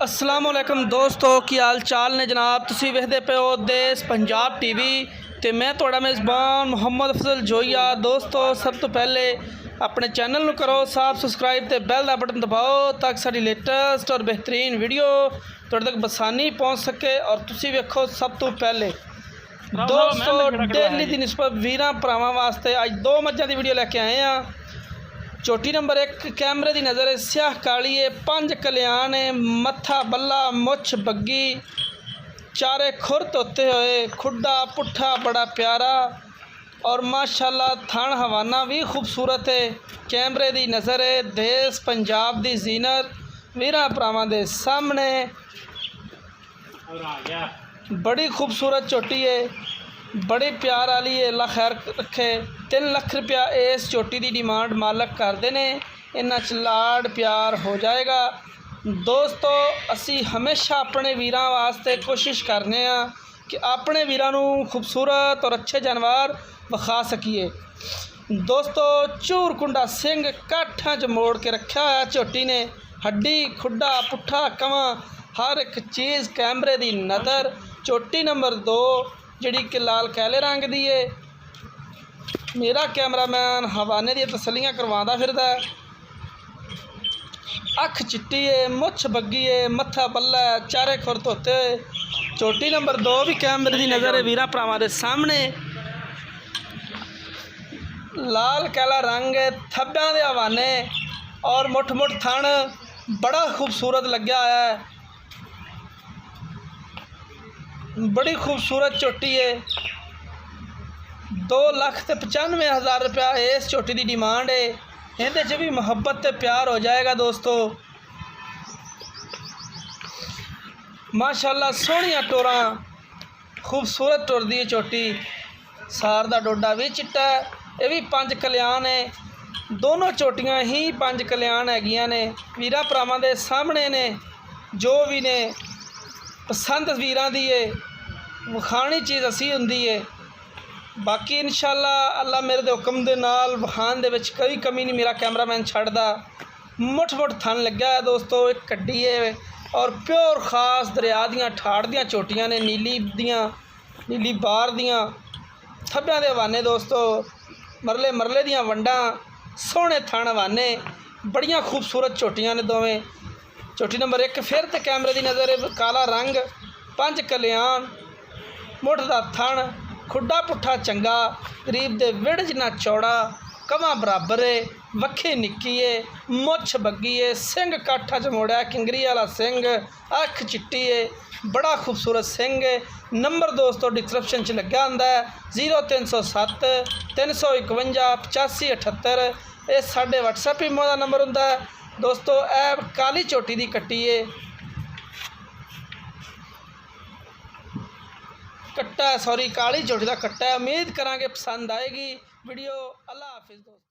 अस्सलामुअलैकुम दोस्तों, की हाल चाल ने जनाब। तुसी वेखदे पे हो देश पंजाब टीवी ते मैं तुहाड़ा मेज़बान मुहम्मद अफजल जोईया। दोस्तों, सब तो पहले अपने चैनल नूं करो साफ सब्सक्राइब ते बैल दा बटन दबाओ ताकि साडी लेटेस्ट और बेहतरीन वीडियो तुहाडे तक बसानी पहुँच सके और तुसी वेखो सब तो पहले। दोस्तों, डेली की निस्बत वीरां भरावां वास्ते अज दो मज्जां दी वीडियो लैके आए हैं। चोटी नंबर 1 कैमरे की नज़र है, स्याह काली है, 5 कल्याण है, मत्था बल्ला, मुछ बग्गी, चारे खुर धोते हुए, खुड्डा पुट्ठा बड़ा प्यारा और माशाल्लाह थान हवाना भी खूबसूरत है। कैमरे की नज़र है, देश पंजाब की जीनत वीरां भरावां दे सामने बड़ी खूबसूरत चोटी है, बड़ी प्यार वाली है। अल्लाह खैर रखे। 3 लाख रुपया इस चोटी की डिमांड मालक करते हैं। इन्हां च लाड़ प्यार हो जाएगा। दोस्तों, असी हमेशा अपने वीरां वास्ते कोशिश करने कि अपने वीरां नूं खूबसूरत और अच्छे जानवर विखा सकीए। दोस्तों, चूर कुंडा सिंह काठा च मोड़ के रखा है चोटी ने। हड्डी खुड्डा पुट्ठा कवां हर एक चीज़ कैमरे की नज़र। चोटी नंबर 2 जिहड़ी कि लाल कैले रंग की है। मेरा कैमरामैन हवाने दी तसलियां करवांदा फिरदा है। अख चिट्टी है, मुछ बग्गी है, मत्था बल्ला है, चारे खुर धोते हुए। चोटी नंबर 2 भी कैमरे की नज़र है वीरां भरावां दे सामने। लाल कैला रंग है, थब्बियां दे हवाने और मुठ मुठ थण बड़ा खूबसूरत लग्या है। बड़ी खूबसूरत चोटी है। 2,95,000 रुपया इस चोटी की डिमांड है। इहदे च भी मुहब्बत ते प्यार हो जाएगा। दोस्तों, माशाल्लाह सोहनिया टोरां खूबसूरत टुरदी है चोटी। सार दा डोडा भी चिट्टा है। यह भी 5 कल्याण है। दोनों चोटियां ही 5 कल्याण हैगियां ने। वीरां भरावां दे सामने ने। जो भी ने पसंद वीरां दी है विखाणी चीज़ असी हुंदी है। बाकी इंशाअल्लाह अल्लाह मेरे दे हुक्म दे नाल विखाण दे विच कोई कमी नहीं मेरा कैमरामैन छड्डदा। मुठ मुठ थन लग्या है। दोस्तों, एक कड्डी है और प्योर खास दरिया दियां ठाड़ दियां चोटियां ने, नीली बार दियां थब्बियां दे हवाने। दोस्तों, मरले मरले दियां वंडां, सोहने थन हवाने, बड़ियां खूबसूरत चोटियां ने दोवें। चोटी नंबर 1 फिर तो कैमरे की नज़र है, काला रंग, 5 कल्याण, मुठ दा थण, खुड्डा पुट्ठा चंगा, गरीब दे विड़ जिन्ना चौड़ा, कवां बराबर है, वक्खी निक्की है, मुछ बग्गी है, सिंह काठा च मोड़ा किंगरी वाला सिंह, अख चिट्टी है, बड़ा खूबसूरत सिंह है। नंबर दोस्तों डिस्क्रिप्शन च लग्या हुंदा है 0307 351 8578। ये साडे WhatsApp इमो का नंबर हुंदा है। दोस्तों, यह काली चोटी की कट्टी है, कट्टा सॉरी काली चोटी का कट्टा है। उम्मीद करांगे पसंद आएगी वीडियो। अल्लाह हाफिज़ दोस्तों।